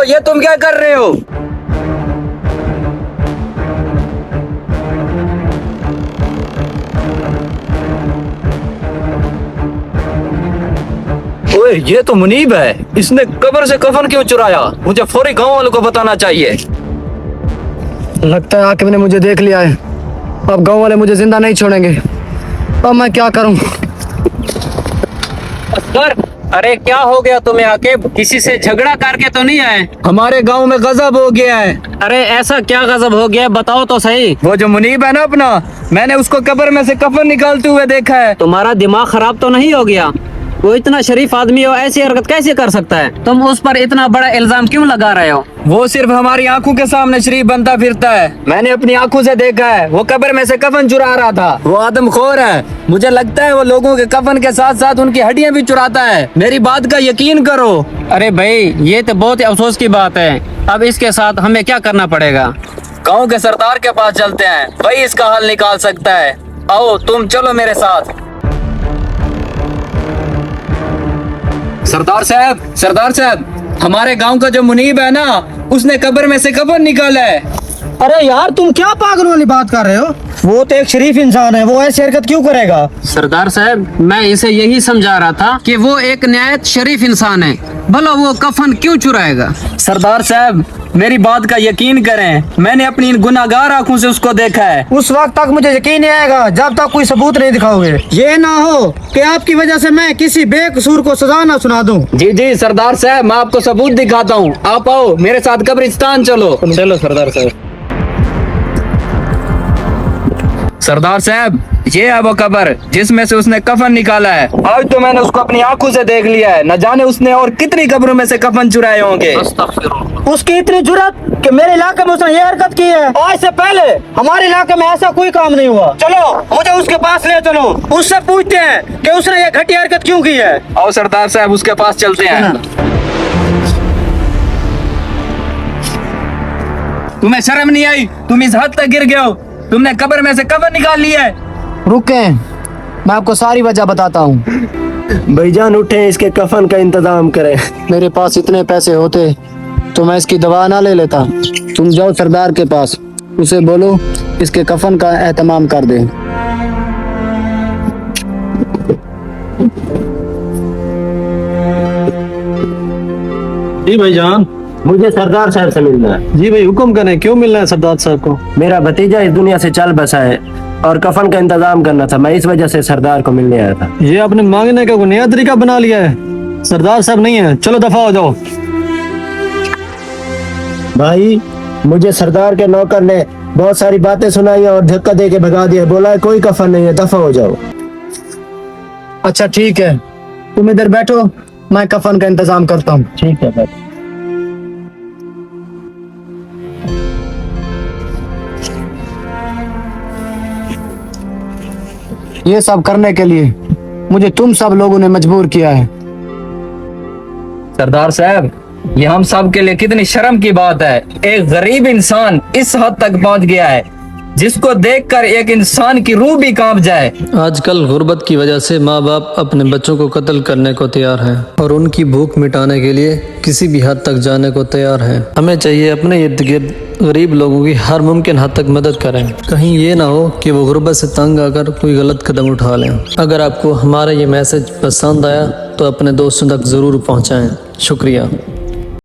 रुको, ये तुम क्या कर रहे हो? ओए, ये तो मुनीब है। इसने कब्र से कफन क्यों चुराया? मुझे फौरी गांव वालों को बताना चाहिए। लगता है आकिब ने मुझे देख लिया है। अब गांव वाले मुझे जिंदा नहीं छोड़ेंगे। अब मैं क्या करूं? सर, अरे क्या हो गया तुम्हें आकिब? किसी से झगड़ा करके तो नहीं आए? हमारे गांव में गजब हो गया है। अरे ऐसा क्या गजब हो गया, बताओ तो सही। वो जो मुनीब है ना अपना, मैंने उसको कब्र में से कफन निकालते हुए देखा है। तुम्हारा दिमाग खराब तो नहीं हो गया? वो इतना शरीफ आदमी हो, ऐसी हरकत कैसे कर सकता है? तुम उस पर इतना बड़ा इल्जाम क्यों लगा रहे हो? वो सिर्फ हमारी आंखों के सामने शरीफ बनता फिरता है। मैंने अपनी आंखों से देखा है, वो कब्र में से कफन चुरा रहा था। वो आदमखोर है। मुझे लगता है वो लोगों के कफन के साथ साथ उनकी हड्डियां भी चुराता है। मेरी बात का यकीन करो। अरे भाई, ये तो बहुत ही अफसोस की बात है। अब इसके साथ हमें क्या करना पड़ेगा? गांव के सरदार के पास चलते हैं, वही इसका हल निकाल सकता है। आओ तुम चलो मेरे साथ। सरदार साहब, हमारे गांव का जो मुनीब है ना, उसने कब्र में से कफन निकाला है। अरे यार, तुम क्या पागल वाली बात कर रहे हो? वो तो एक शरीफ इंसान है, वो ऐसी हरकत क्यों करेगा? सरदार साहब, मैं इसे यही समझा रहा था कि वो एक निहायत शरीफ इंसान है, भला वो कफन क्यों चुराएगा? सरदार साहब, मेरी बात का यकीन करें, मैंने अपनी इन गुनाहगार आंखों से उसको देखा है। उस वक्त तक मुझे यकीन नहीं आएगा जब तक कोई सबूत नहीं दिखाओगे। ये ना हो कि आपकी वजह से मैं किसी बेकसूर को सजा ना सुना दूं। जी जी सरदार साहब, मैं आपको सबूत दिखाता हूँ। आप आओ मेरे साथ कब्रिस्तान चलो। चलो सरदार साहब। सरदार साहब, ये है वो कब्र जिसमें से उसने कफन निकाला है। आज तो मैंने उसको अपनी आंखों से देख लिया है। न जाने उसने और कितनी कब्रों में से कफन चुराए होंगे। उसकी इतनी जुर्रत कि मेरे इलाके में उसने ये हरकत की है। आज से पहले हमारे इलाके में ऐसा कोई काम नहीं हुआ। चलो मुझे उसके पास ले चलो, उससे पूछते हैं कि उसने ये घटिया हरकत क्यों की है। आओ सरदार साहब, उसके पास चलते हैं। तुम्हें शर्म नहीं आई? तुम इस हद तक गिर गए हो, तुमने कब्र में से कफन निकाल लिया है। रुके, मैं आपको सारी वजह बताता हूँ। भाईजान उठे, इसके कफन का इंतजाम करें। मेरे पास इतने पैसे होते तो मैं इसकी दवा ना ले लेता। तुम जाओ सरदार के पास, उसे बोलो इसके कफन का एहतमाम कर दे। जी भाईजान, मुझे सरदार साहब से मिलना है। जी भाई, हुक्म करें, क्यों मिलना है सरदार साहब को? मेरा भतीजा इस दुनिया से चल बसा है और कफन का इंतजाम करना था। मैं इस वजह से सरदार को मिलने आया था। ये आपने मांगने का कोई नया तरीका बना लिया है। सरदार साहब नहीं है, चलो दफा हो जाओ। भाई, मुझे सरदार के नौकर ने बहुत सारी बातें सुनाई और धक्का दे के भगा दिया। बोला है कोई कफन नहीं है, दफा हो जाओ। अच्छा ठीक है, तुम इधर बैठो, मैं कफन का इंतजाम करता हूँ। ठीक है भाई। ये सब करने के लिए मुझे तुम सब लोगों ने मजबूर किया है। सरदार साहब, ये हम सब के लिए कितनी शर्म की बात है। एक गरीब इंसान इस हद तक पहुंच गया है जिसको देखकर एक इंसान की रूह भी कांप जाए। आजकल गुर्बत की वजह से माँ बाप अपने बच्चों को कत्ल करने को तैयार हैं और उनकी भूख मिटाने के लिए किसी भी हद तक जाने को तैयार हैं। हमें चाहिए अपने इर्द गिर्द गरीब लोगों की हर मुमकिन हद तक मदद करें। कहीं ये ना हो कि वो गुर्बत से तंग आकर कोई गलत कदम उठा लें। अगर आपको हमारा ये मैसेज पसंद आया तो अपने दोस्तों तक ज़रूर पहुँचाएँ। शुक्रिया।